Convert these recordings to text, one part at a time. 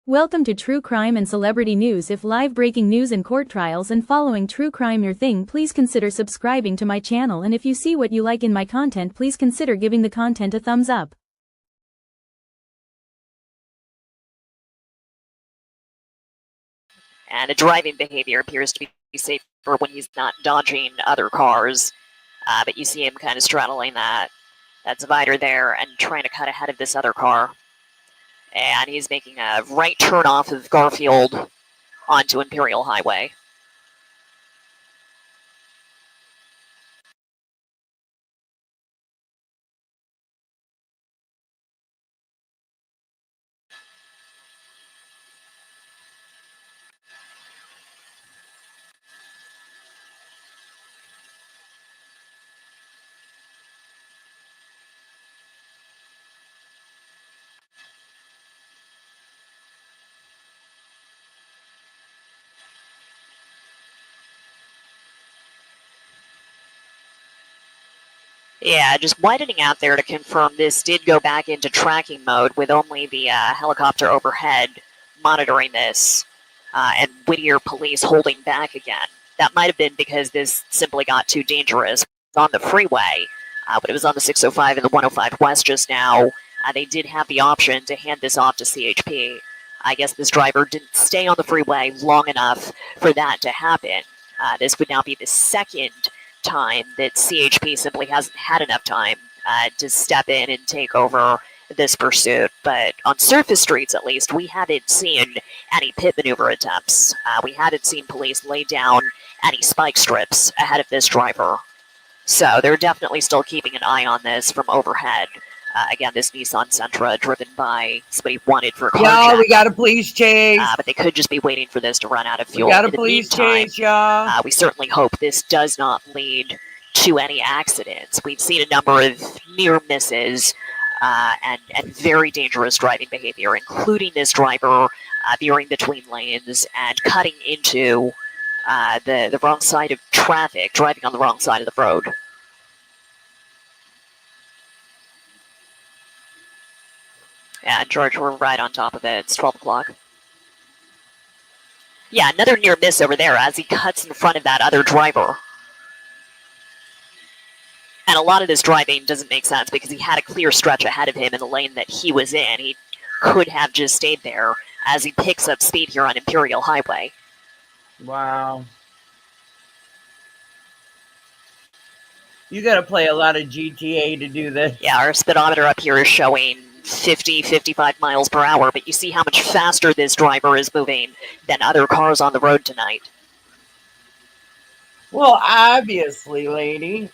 Welcome to True Crime and Celebrity News. If live breaking news and court trials and following true crime your thing, please consider subscribing to my channel, and if you see what you like in my content, please consider giving the content a thumbs up. And the driving behavior appears to be safer when he's not dodging other cars. But you see him kind of straddling that divider there and trying to cut ahead of this other car. And he's making a right turn off of Garfield onto Imperial Highway. Yeah, just widening out there to confirm this did go back into tracking mode with only the helicopter overhead monitoring this, and Whittier police holding back again. That might have been because this simply got too dangerous. It was on the freeway, but it was on the 605 and the 105 West just now. They did have the option to hand this off to CHP. I guess this driver didn't stay on the freeway long enough for that to happen. This would now be the second time that CHP simply hasn't had enough time to step in and take over this pursuit. But on surface streets, at least, we haven't seen any pit maneuver attempts. We hadn't seen police lay down any spike strips ahead of this driver. So they're definitely still keeping an eye on this from overhead. Again, this Nissan Sentra driven by somebody wanted for carjacking. Y'all, we got a police chase. But they could just be waiting for this to run out of fuel. We got a police chase, y'all. We certainly hope this does not lead to any accidents. We've seen a number of near misses and very dangerous driving behavior, including this driver veering between lanes and cutting into the wrong side of traffic, driving on the wrong side of the road. Yeah, George, we're right on top of it. It's 12 o'clock. Yeah, another near miss over there as he cuts in front of that other driver. And a lot of this driving doesn't make sense because he had a clear stretch ahead of him in the lane that he was in. He could have just stayed there as he picks up speed here on Imperial Highway. Wow. You got to play a lot of GTA to do this. Yeah, our speedometer up here is showing 50, 55 miles per hour, but you see how much faster this driver is moving than other cars on the road tonight. Well, obviously, lady.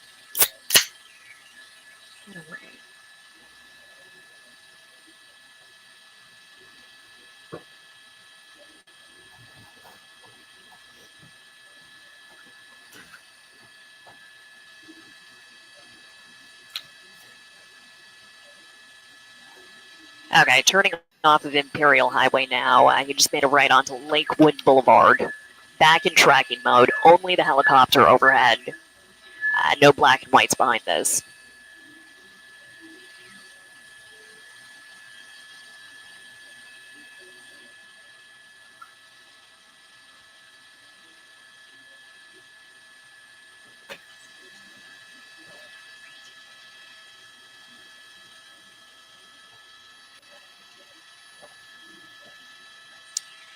Okay, turning off of Imperial Highway now. You just made a right onto Lakewood Boulevard. Back in tracking mode, only the helicopter overhead. No black and whites behind this.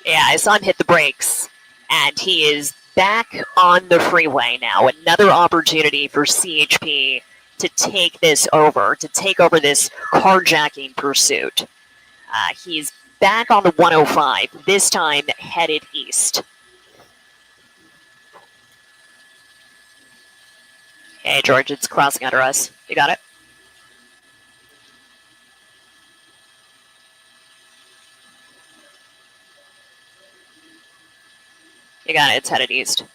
Yeah, I saw him hit the brakes, and he is back on the freeway now. Another opportunity for CHP to take this over, to take over this carjacking pursuit. He's back on the 105, this time headed east. Hey, George, it's crossing under us. You got it? You got it. It's headed east.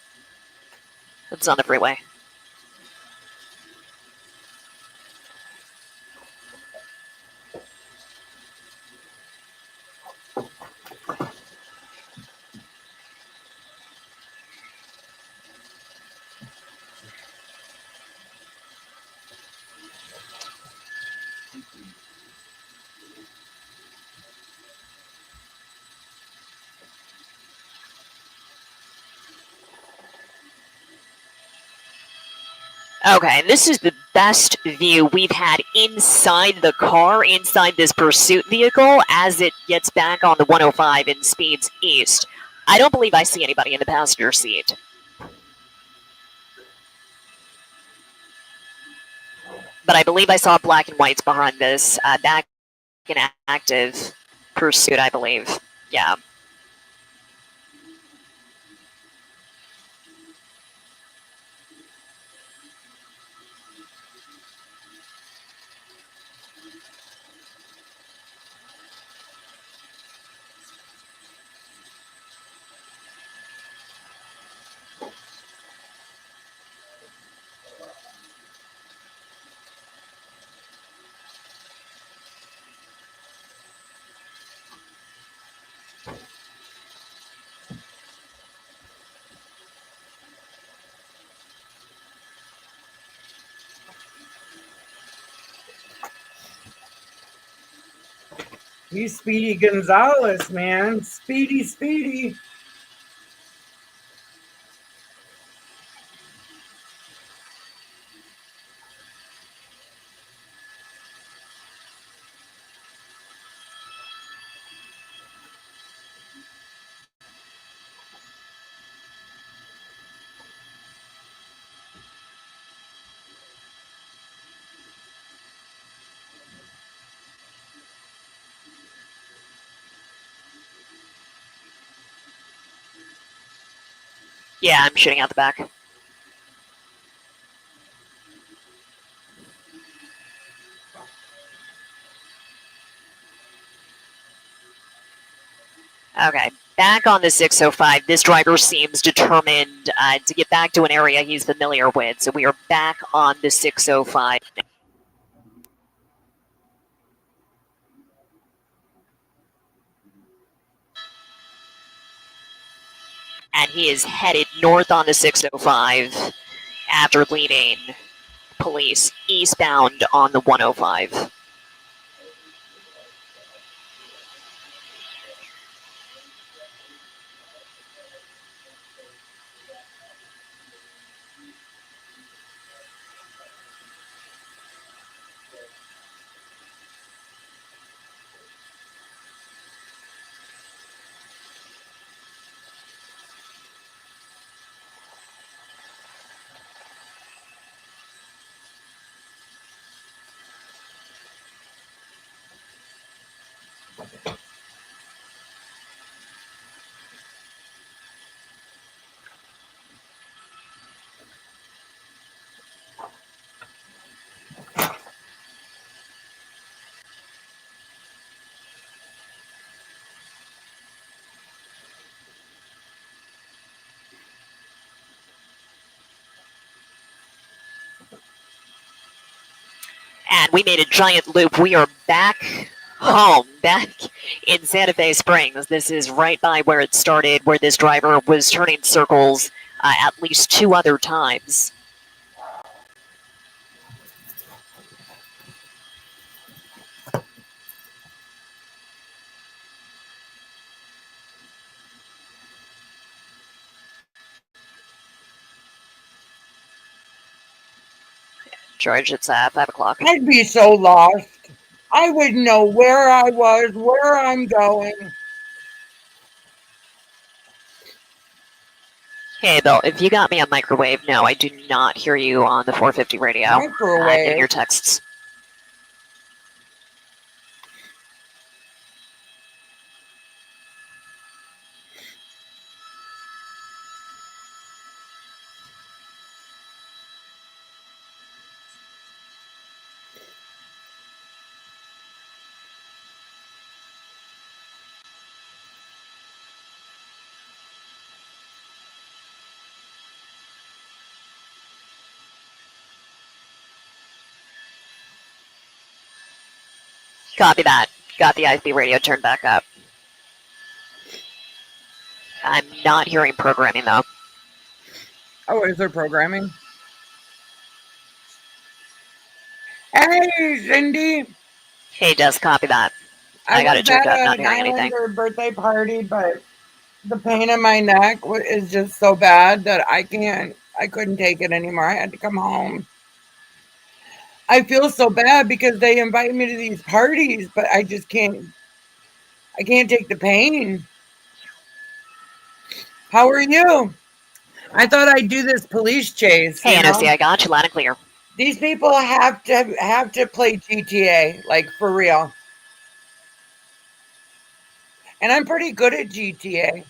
It's on the freeway. Okay, this is the best view we've had inside the car, inside this pursuit vehicle, as it gets back on the 105 and speeds east. I don't believe I see anybody in the passenger seat. But I believe I saw black and whites behind this, back in active pursuit, I believe. Yeah. He's Speedy Gonzalez, man. Speedy, Speedy. Yeah, I'm shooting out the back. Okay, back on the 605. This driver seems determined to get back to an area he's familiar with, so we are back on the 605. And he is headed north on the 605 after leading police eastbound on the 105. And we made a giant loop. We are back home, back in Santa Fe Springs. This is right by where it started, where this driver was turning circles at least 2 other times. George, it's 5 o'clock. I'd be so lost. I wouldn't know where I was, where I'm going. Hey, Bill, if you got me on microwave, no, I do not hear you on the 450 radio. I'm Microwave? getting your texts. Copy that. Got the IFB radio turned back up. I'm not hearing programming, though. Oh, is there programming? Hey, Cindy. Hey, Des, copy that. I got it turned up, not hearing anything. I was at a birthday party, but the pain in my neck is just so bad that I couldn't take it anymore. I had to come home. I feel so bad because they invite me to these parties, but I just can't. I can't take the pain. How are you? I thought I'd do this police chase. Hey, You know, NOC, I got you loud and clear. these people have to play GTA, like for real. And I'm pretty good at GTA.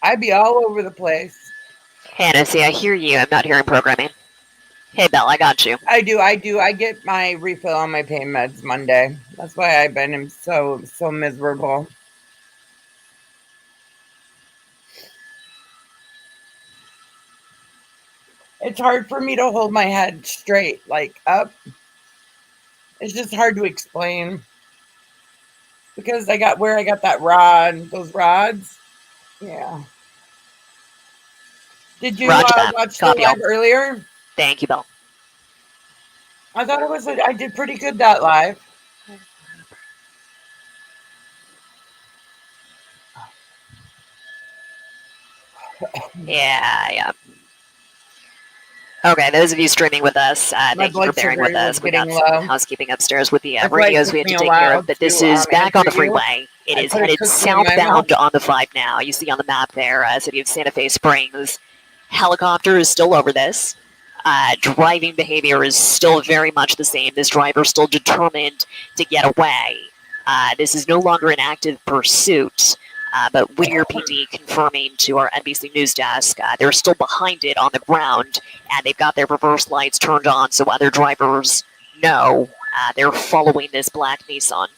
I'd be all over the place. Hey, NOC, I hear you. I'm not hearing programming. Hey, Belle, I got you. I do. I get my refill on my pain meds Monday. That's why I've been so miserable. It's hard for me to hold my head straight, like up. It's just hard to explain because I got that rod, those rods. Yeah. Did you Roger that. watch the Copy all. live earlier? Thank you, Belle. I thought I did pretty good that live. Yeah. Okay, those of you streaming with us, thank you for bearing with us. We got some housekeeping upstairs with the radios we had to take care of, but this is back on the freeway. It is headed southbound on the 5 now. You see on the map there, city of Santa Fe Springs. Helicopter is still over this. Driving behavior is still very much the same. This driver is still determined to get away. This is no longer an active pursuit. But Whittier PD confirming to our NBC News desk, they're still behind it on the ground, and they've got their reverse lights turned on so other drivers know they're following this black Nissan.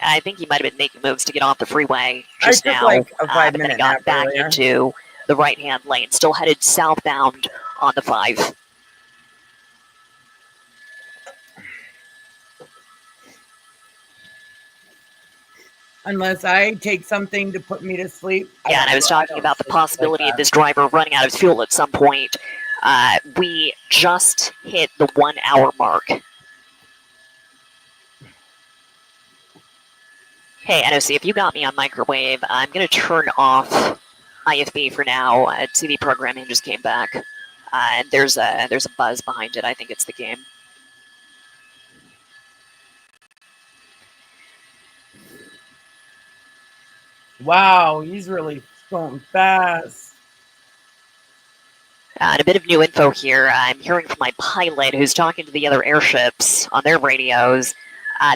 I think he might have been making moves to get off the freeway just now, like a 5 but then he minute got nap back earlier. into the right-hand lane, still headed southbound on the 5. Unless I take something to put me to sleep. Yeah, and I was talking about the possibility of this driver running out of fuel at some point. We just hit the 1 hour mark. Hey, NOC, if you got me on microwave, I'm going to turn off IFB for now. TV programming just came back. And there's a buzz behind it. I think it's the game. Wow, he's really going fast. And a bit of new info here. I'm hearing from my pilot who's talking to the other airships on their radios.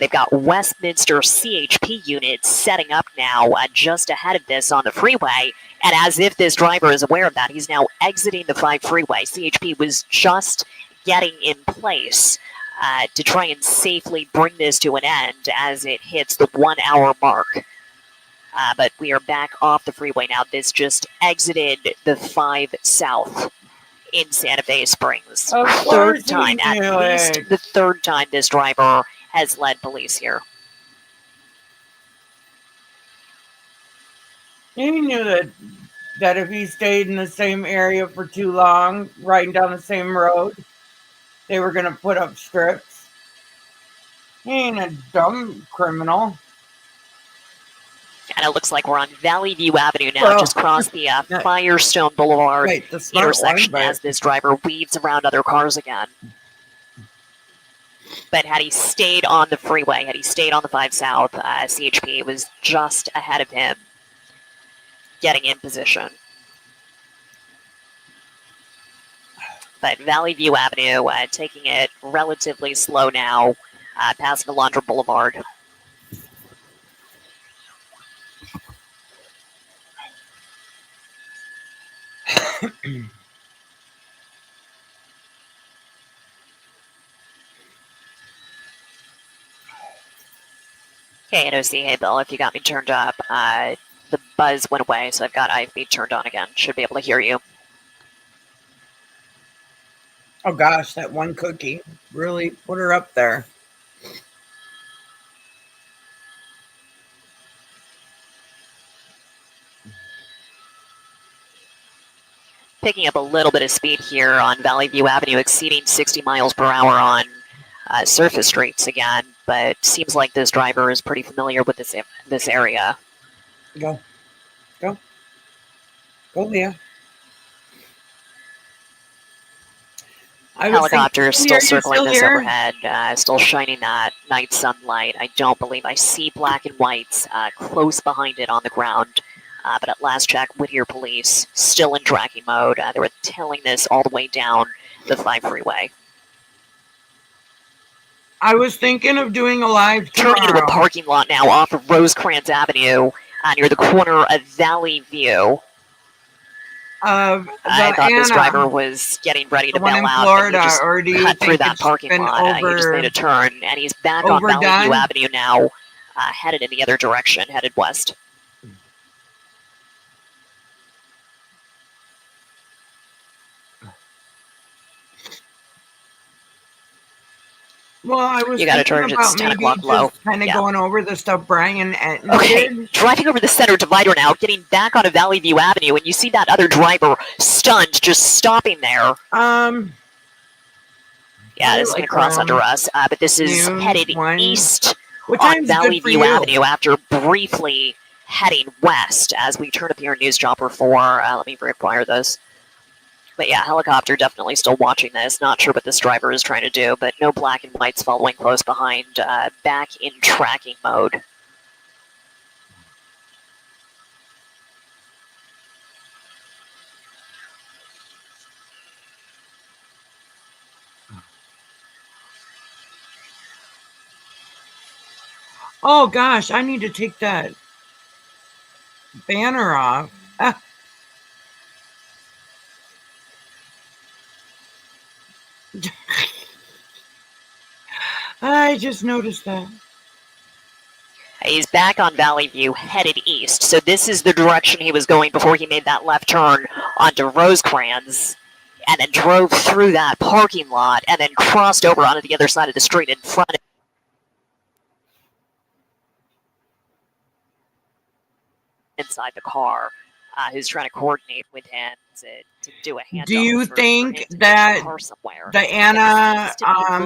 They've got Westminster CHP units setting up now just ahead of this on the freeway. And as if this driver is aware of that, he's now exiting the 5 freeway. CHP was just getting in place to try and safely bring this to an end as it hits the 1 hour mark. But we are back off the freeway now. This just exited the 5 South in Santa Fe Springs. Third time, at least the third time this driver has led police here. He knew that if he stayed in the same area for too long, riding down the same road, they were going to put up strips. He ain't a dumb criminal. And it looks like we're on Valley View Avenue now, just crossed the Firestone Boulevard intersection as this driver weaves around other cars again. But had he stayed on the freeway, had he stayed on the 5 South, CHP was just ahead of him, getting in position. But Valley View Avenue, taking it relatively slow now, passing Alondra Boulevard. Okay, NOC, hey Bill, if you got me turned up, the buzz went away, so I've got IFB turned on again. Should be able to hear you. Oh gosh, that one cookie really put her up there. Picking up a little bit of speed here on Valley View Avenue, exceeding 60 miles per hour on surface streets again, but seems like this driver is pretty familiar with this area. Go, Leah. I was thinking, Helicopter Cindy, still are you circling still this here? overhead, still shining that night sunlight. I don't believe I see black and whites close behind it on the ground. But at last check, Whittier police still in tracking mode. They were tailing this all the way down the 5 freeway. I was thinking of doing a live Turning into a tomorrow. parking lot now off of Rosecrans Avenue near the corner of Valley View. Of I thought this Anna, driver was getting ready to the one bail in out, Florida, but he just or do you cut through think that it's parking been lot. He just made a turn, and he's back on Valley View overdone? Avenue now, headed in the other direction, headed west. Well, I was You got to thinking charge. It's about 10 maybe o'clock low. just kind of Yeah. going over the stuff Brian Etten Okay, did. driving over the center divider now, getting back onto Valley View Avenue, and you see that other driver stunned, just stopping there. Yeah, this is going to cross under us, but this is headed east on Valley View Avenue after briefly heading west as we turn up here in News Dropper 4. Let me reacquire this. But yeah, helicopter definitely still watching this. Not sure what this driver is trying to do, but no black and whites following close behind, back in tracking mode. Oh gosh, I need to take that banner off. I just noticed that. He's back on Valley View, headed east. So this is the direction he was going before he made that left turn onto Rosecrans, and then drove through that parking lot, and then crossed over onto the other side of the street in front of inside the car, who's trying to coordinate with him to do a handoff. Do you think that the Anna,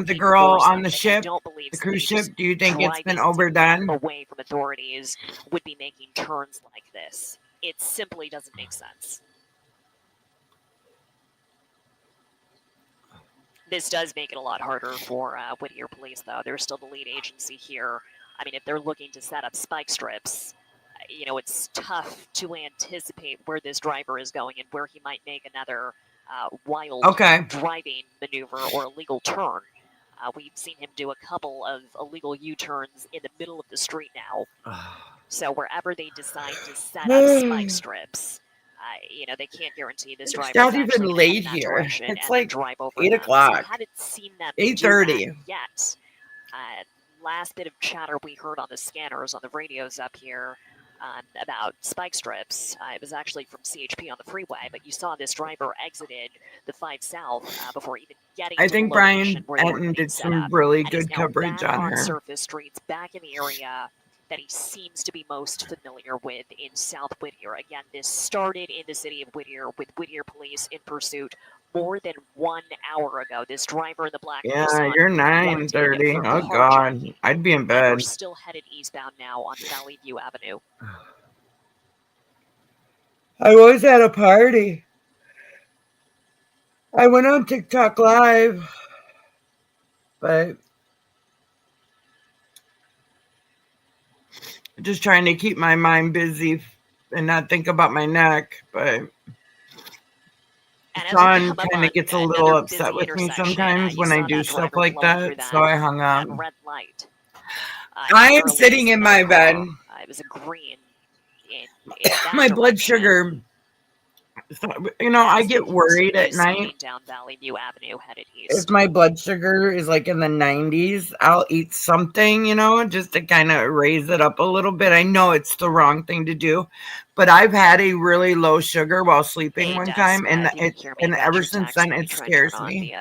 the girl on the ship, the cruise ship, do you think it's been overdone? Away from authorities would be making turns like this. It simply doesn't make sense. This does make it a lot harder for Whittier Police, though. They're still the lead agency here. I mean, if they're looking to set up spike strips, you know, it's tough to anticipate where this driver is going and where he might make another wild driving maneuver or illegal turn. We've seen him do a couple of illegal U-turns in the middle of the street now. So wherever they decide to set up spike strips, you know, they can't guarantee this driver. It's not even late here. It's like 8 o'clock. So I haven't seen them 8:30 yet. Last bit of chatter we heard on the scanners on the radios up here about spike strips. It was actually from CHP on the freeway, but you saw this driver exited the 5 South before even getting to the location where they were Etten did some up. really And good he's now coverage back on her. surface streets, back in the area that he seems to be most familiar with in South Whittier. Again, this started in the city of Whittier with Whittier Police in pursuit more than 1 hour ago. This driver in the black Nissan, you're 9:30. Oh God, I'd be in bed. We're still headed eastbound now on Valley View Avenue. I was at a party. I went on TikTok Live, but just trying to keep my mind busy and not think about my neck. But Sean kind of gets a little upset with me sometimes when I do stuff like that, so I hung up. Red light. I am sitting in my bed. It was a green. My blood sugar. You know, I get worried at night. Down Valley View Avenue, headed east. If my blood sugar is like in the 90s, I'll eat something, you know, just to kind of raise it up a little bit. I know it's the wrong thing to do, but I've had a really low sugar while sleeping one time, and ever since then it scares me.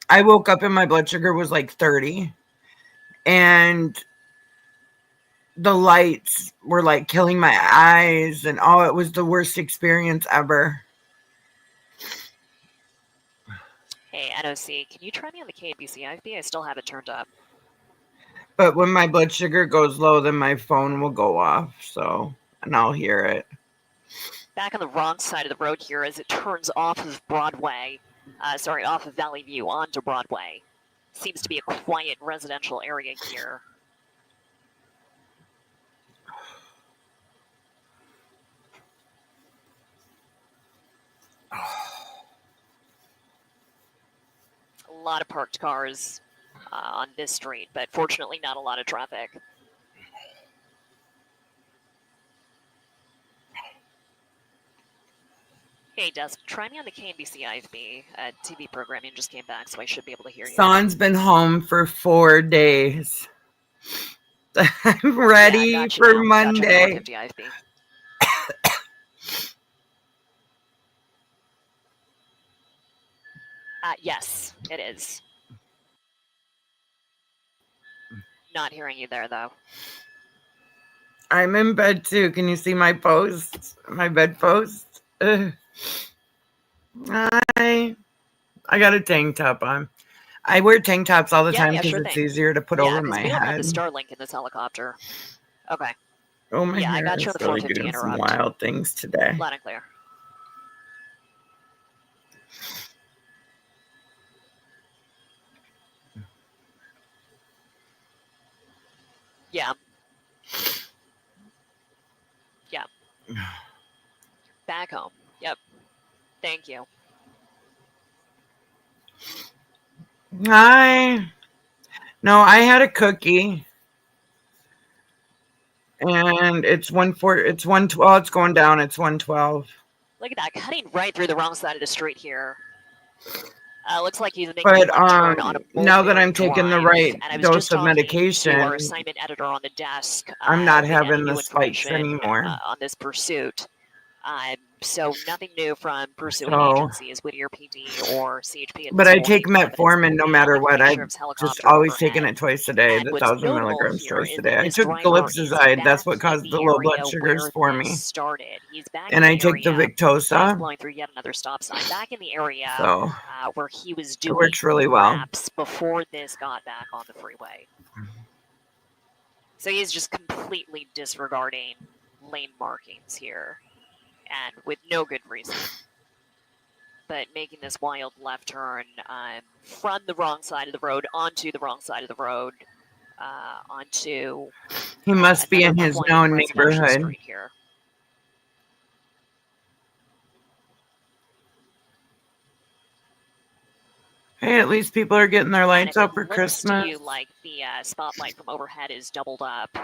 I woke up and my blood sugar was like 30, and the lights were like killing my eyes, and it was the worst experience ever. Hey, NOC, can you try me on the KBC IFB? I still have it turned up. But when my blood sugar goes low, then my phone will go off, and I'll hear it. Back on the wrong side of the road here as it turns off of Broadway. off of Valley View onto Broadway. Seems to be a quiet residential area here. A lot of parked cars on this street, but fortunately not a lot of traffic. Hey, Dusk, try me on the KNBC IFB TV programming just came back, so I should be able to hear you. Son's been home for 4 days. I'm ready for now. Monday. Gotcha, 450 IFB. Yes, it is. Not hearing you there, though. I'm in bed, too. Can you see my post? My bed post? I got a tank top on. I wear tank tops all the time because it's easier to put over my head. Yeah, because we don't have the Starlink in this helicopter. Okay. Oh, my hair I got you on the 450 doing interrupt. some wild things today. Loud and clear. Yeah. Yeah. Back home. Yep. Thank you. Hi. No, I had a cookie. And it's 112. It's going down. It's 112. Look at that, cutting right through the wrong side of the street here. Looks like he's making a left turn on a now that I'm taking the right dose of medication, to our assignment editor on the desk, I'm not having the spikes anymore on this pursuit. So nothing new from pursuing agencies, Whittier PD or CHP. But I take metformin no matter what. I've just always taken it twice a day, the 1,000 milligrams twice a day. I took glyphosate. That's what caused the low blood sugars for me. And I take the Victoza. Blowing through yet another stop sign back in the area where he was doing it works really well laps before this got back on the freeway. So he's just completely disregarding lane markings here. And with no good reason, but making this wild left turn from the wrong side of the road onto the wrong side of the road, onto. He must be in his known neighborhood. Here. Hey, at least people are getting their lights up for Christmas. To you like the spotlight from overhead is doubled up.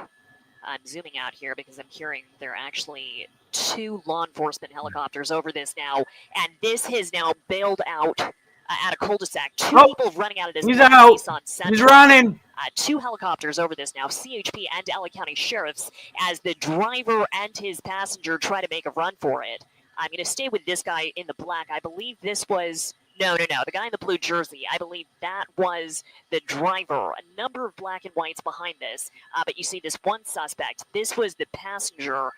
I'm zooming out here because I'm hearing there are actually 2 law enforcement helicopters over this now, and this has now bailed out at a cul-de-sac. 2 people running out of this. He's out. He's running. 2 helicopters over this now, CHP and LA County Sheriffs, as the driver and his passenger try to make a run for it. I'm going to stay with this guy in the black. I believe this was... No. The guy in the blue jersey, I believe that was the driver. A number of black and whites behind this. But you see this one suspect. This was the passenger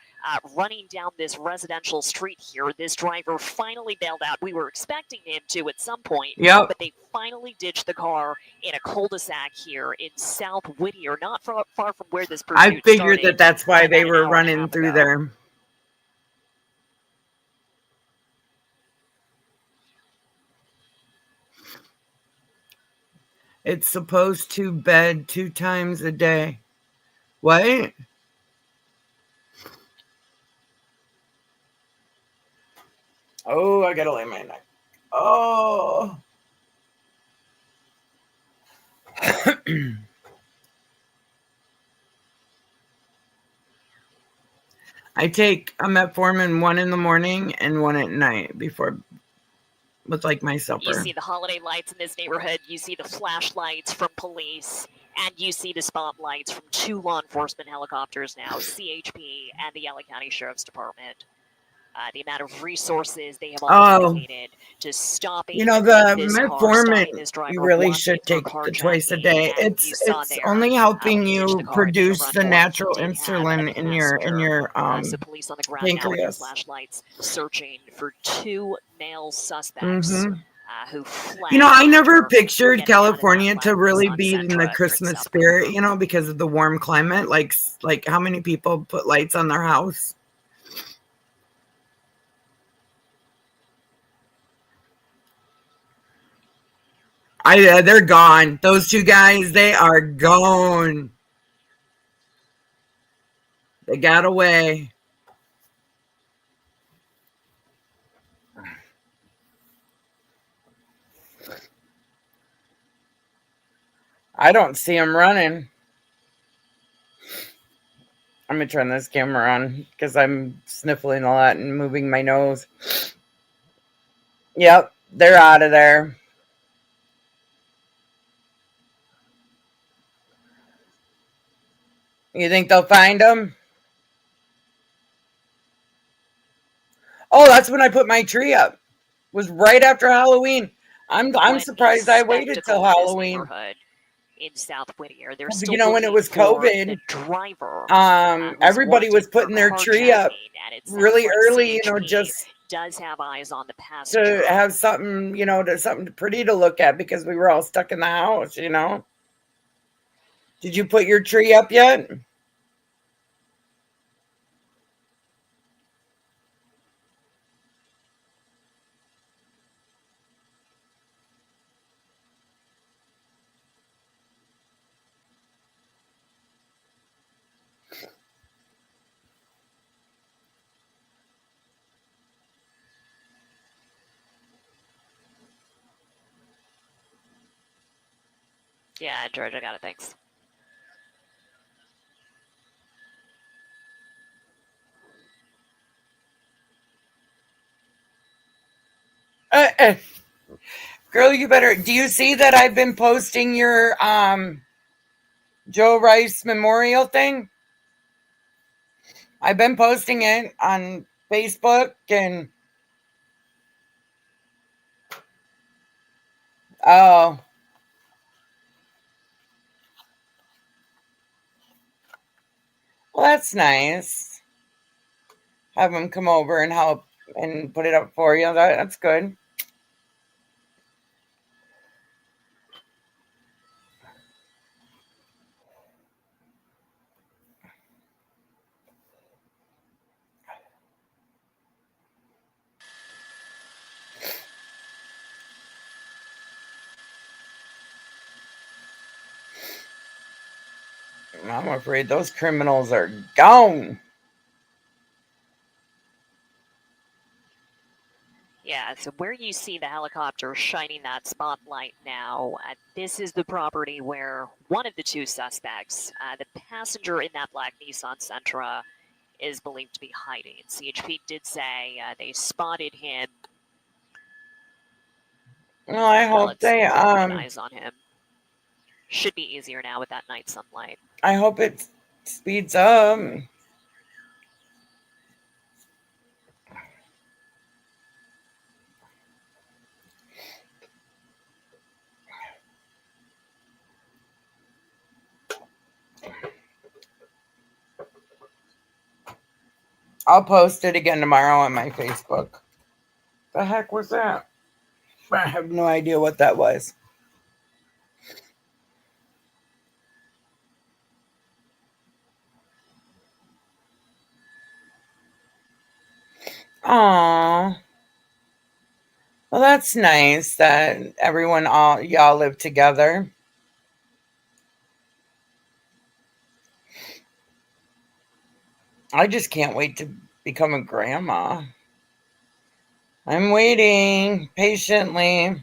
running down this residential street here. This driver finally bailed out. We were expecting him to at some point. Yep. But they finally ditched the car in a cul-de-sac here in South Whittier, not far from where this pursuit started. I figured that's why they were running through there. It's supposed to bed 2 times a day. What? Oh, I gotta lay my neck. Oh. I take a metformin 1 in the morning and 1 at night before with like my supper. You see the holiday lights in this neighborhood. You see the flashlights from police, and you see the spotlights from 2 law enforcement helicopters now, CHP and the LA County Sheriff's Department. The amount of resources they have all dedicated to stopping. The metformin, you really should take it twice a day. It's only helping you produce the natural insulin in your so police on the ground now with their flashlights searching for 2 male suspects. Who fled. I never pictured California to really be in the Christmas spirit, because of the warm climate. Like how many people put lights on their house? They're gone. Those two guys, they are gone. They got away. I don't see them running. I'm going to turn this camera on because I'm sniffling a lot and moving my nose. Yep, they're out of there. You think they'll find them? Oh, that's when I put my tree up. It was right after Halloween. I'm surprised I waited till Halloween. In South Whittier, they're Well, still you know, when it was COVID, the driver everybody was putting their tree up really early, you know, just does have eyes on the passenger. To have something, you know, something pretty to look at because we were all stuck in the house, you know. Did you put your tree up yet? Yeah, George, I got it. Thanks. Girl, you better. Do you see that I've been posting your Joe Rice memorial thing? I've been posting it on Facebook and oh, well, that's nice. Have them come over and help and put it up for you. That's good. I'm afraid those criminals are gone. Yeah, so where you see the helicopter shining that spotlight now, this is the property where one of the two suspects, the passenger in that black Nissan Sentra, is believed to be hiding. CHP did say they spotted him. Well, I hope they eyes on him. Should be easier now with that night sunlight. I hope it speeds up. I'll post it again tomorrow on my Facebook. The heck was that? I have no idea what that was. Aww. Well, that's nice that everyone, all y'all live together. I just can't wait to become a grandma. I'm waiting patiently.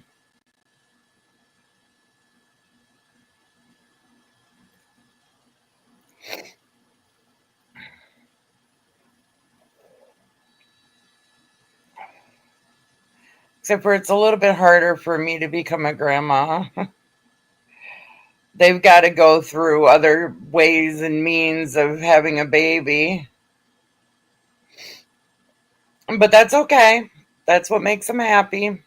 Except for it's a little bit harder for me to become a grandma. They've got to go through other ways and means of having a baby. But that's okay. That's what makes them happy.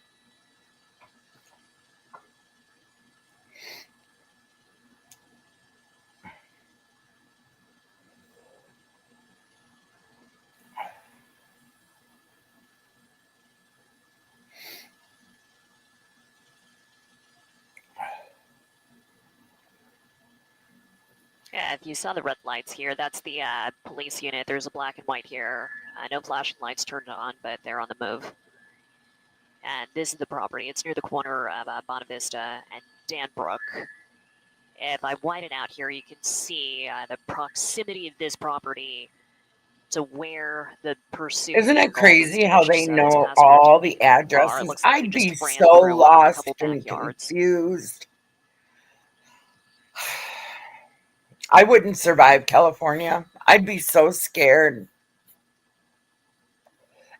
Yeah, if you saw the red lights here, that's the police unit. There's a black and white here. No flashing lights turned on, but they're on the move. And this is the property. It's near the corner of Bonavista and Danbrook. If I widen out here, you can see the proximity of this property to where the pursuit Isn't it vehicle was crazy how ditched. they So this know passenger all didn't the get out of the car. It addresses? looks like they I'd be just ran so through a couple lost and backyards. confused. I wouldn't survive California. I'd be so scared.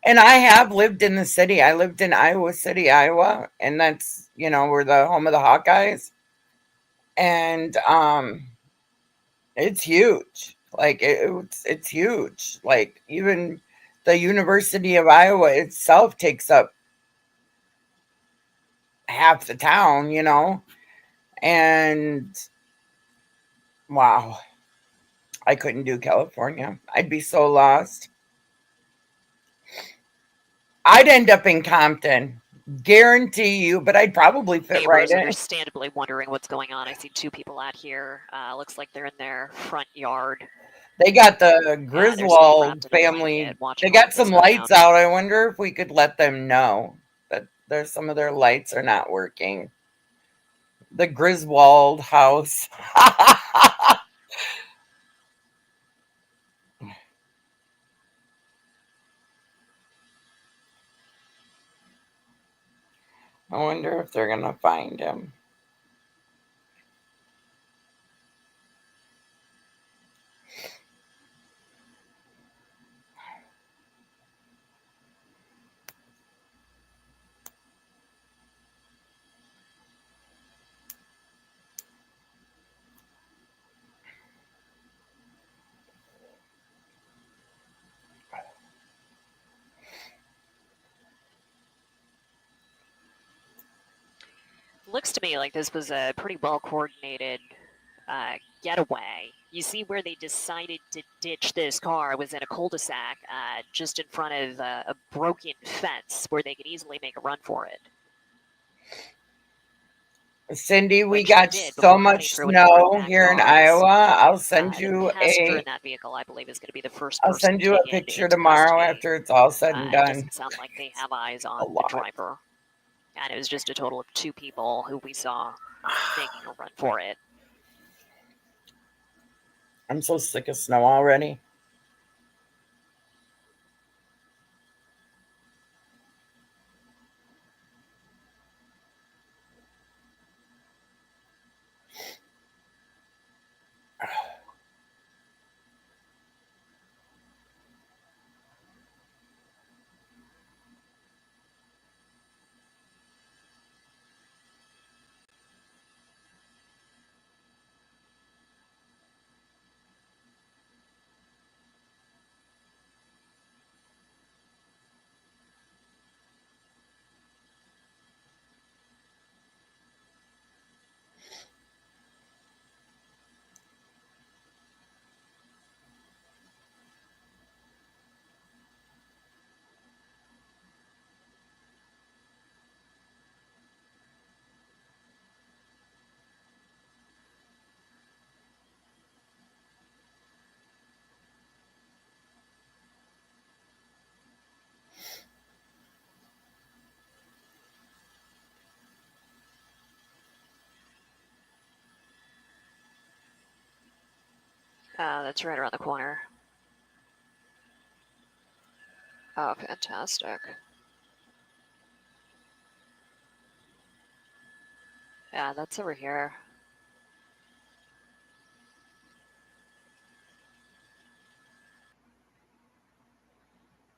And I have lived in the city. I lived in Iowa City, Iowa, and that's, we're the home of the Hawkeyes. And it's huge. Like it's huge. Like even the University of Iowa itself takes up half the town. And wow, I couldn't do California. I'd be so lost. I'd end up in Compton. Guarantee you, but I'd probably fit right Neighbors in. understandably wondering what's going on. I see two people out here. Looks like they're in their front yard. They got the There's Griswold wrapped in a family. blanket, watching They all got of this some go lights down. out. I wonder if we could let them know that there's some of their lights are not working. The Griswold house. I wonder if they're gonna find him. Looks to me like this was a pretty well coordinated getaway. You see where they decided to ditch this car was in a cul-de-sac just in front of a broken fence where they could easily make a run for it. Cindy, we Which they got did so before cutting much through into our snow here in backyards. Iowa. I'll send The you passenger in that vehicle, I believe, is going to be the first I'll person send you a taken picture into tomorrow custody. after it's all said and It done. doesn't sound like they have eyes A on the lot. driver. And it was just a total of two people who we saw making a run for it. I'm so sick of snow already. That's right around the corner. Oh, fantastic. Yeah, that's over here.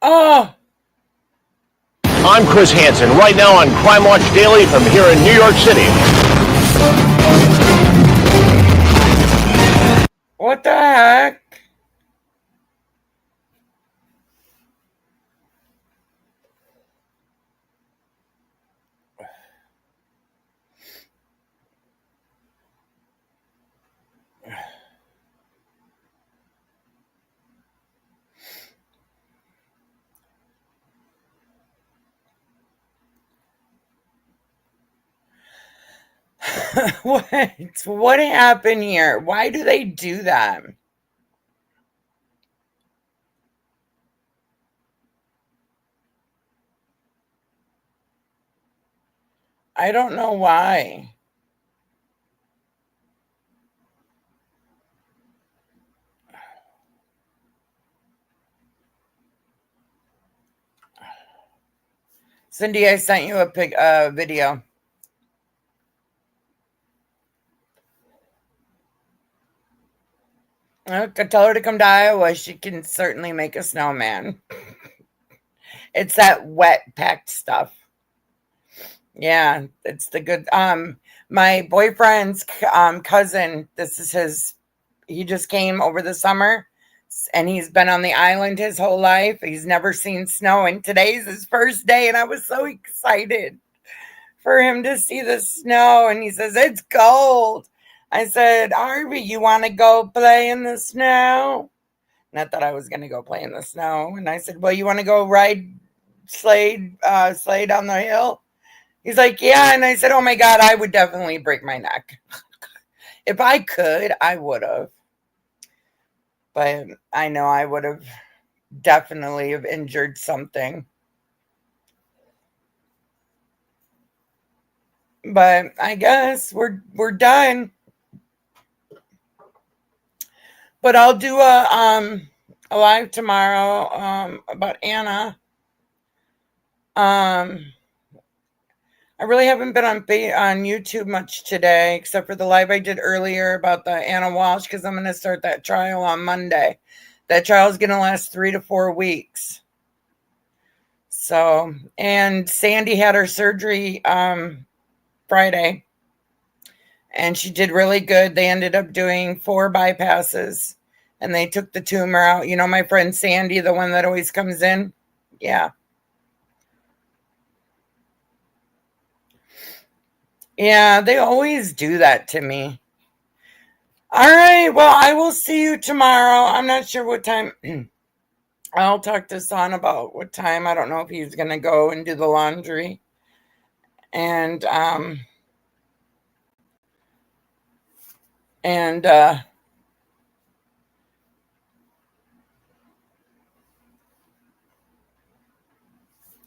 Oh, I'm Chris Hansen, right now on Crime Watch Daily from here in New York City. what the heck? What happened here? Why do they do that? I don't know why. Cindy, I sent you a video. I could tell her to come to Iowa. She can certainly make a snowman. It's that wet packed stuff. Yeah, it's the good. My boyfriend's cousin. This is he just came over the summer, and he's been on the island his whole life. He's never seen snow, and today's his first day, and I was so excited for him to see the snow. And he says, it's cold. I said, Harvey, you want to go play in the snow? Not that I was going to go play in the snow. And I said, well, you want to go ride sleigh down the hill? He's like, yeah. And I said, oh my God, I would definitely break my neck. If I could, I would have. But I know I would have definitely have injured something. But I guess we're done. But I'll do a live tomorrow about Anna. I really haven't been on YouTube much today, except for the live I did earlier about the Anna Walsh, because I'm going to start that trial on Monday. That trial is going to last 3 to 4 weeks. So, and Sandy had her surgery Friday, and she did really good. They ended up doing 4 bypasses, and they took the tumor out. You know, my friend Sandy, the one that always comes in? Yeah. Yeah, they always do that to me. All right, well, I will see you tomorrow. I'm not sure what time. I'll talk to Son about what time. I don't know if he's going to go and do the laundry. And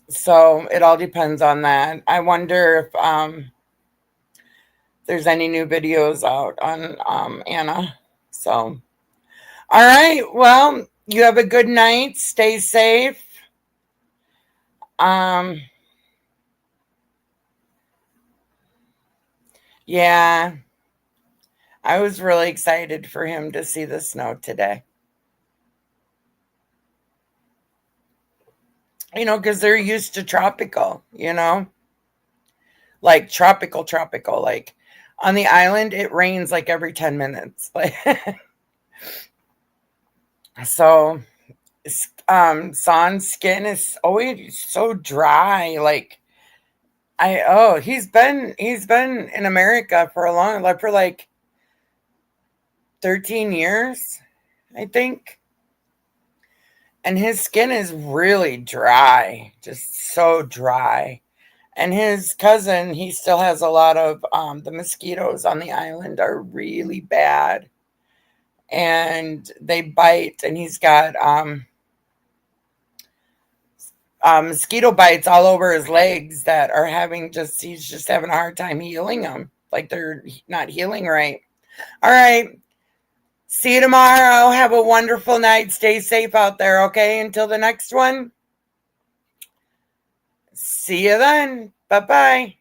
so it all depends on that. I wonder if there's any new videos out on Anna. So, all right. Well, you have a good night. Stay safe. Yeah, I was really excited for him to see the snow today. You know, because they're used to tropical, you know, like tropical. Like on the island, it rains like every 10 minutes. Like, so, Son's skin is always so dry. Like, he's been in America for like 13 years, I think. And his skin is really dry, just so dry. And his cousin, he still has a lot of the mosquitoes on the island are really bad. And they bite, and he's got mosquito bites all over his legs that are he's just having a hard time healing them. Like they're not healing right. All right. See you tomorrow. Have a wonderful night. Stay safe out there, okay? Until the next one. See you then. Bye-bye.